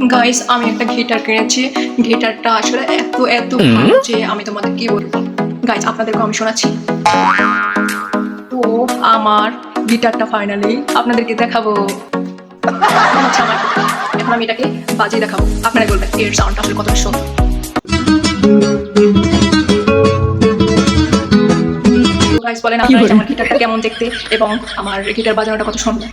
Guys, আমি একটা guitar কিনেছি। গিটারটা আসলে এত এত ভালো যে আমি তোমাদের কি বলবো। গাইস, আপনাদেরকে আমি শোনাচ্ছি। তো আমার গিটারটা ফাইনালি আপনাদেরকে দেখাবো। আচ্ছা, আমার এখন আমি এটাকে বাজিয়ে দেখাবো। আপনারা বলবেন এর সাউন্ডটা আসলে কতটা সুন্দর। গাইস বলেন আপনারা আমার গিটারটা কেমন দেখতে এবং আমার গিটার বাজানোটা কত সুন্দর।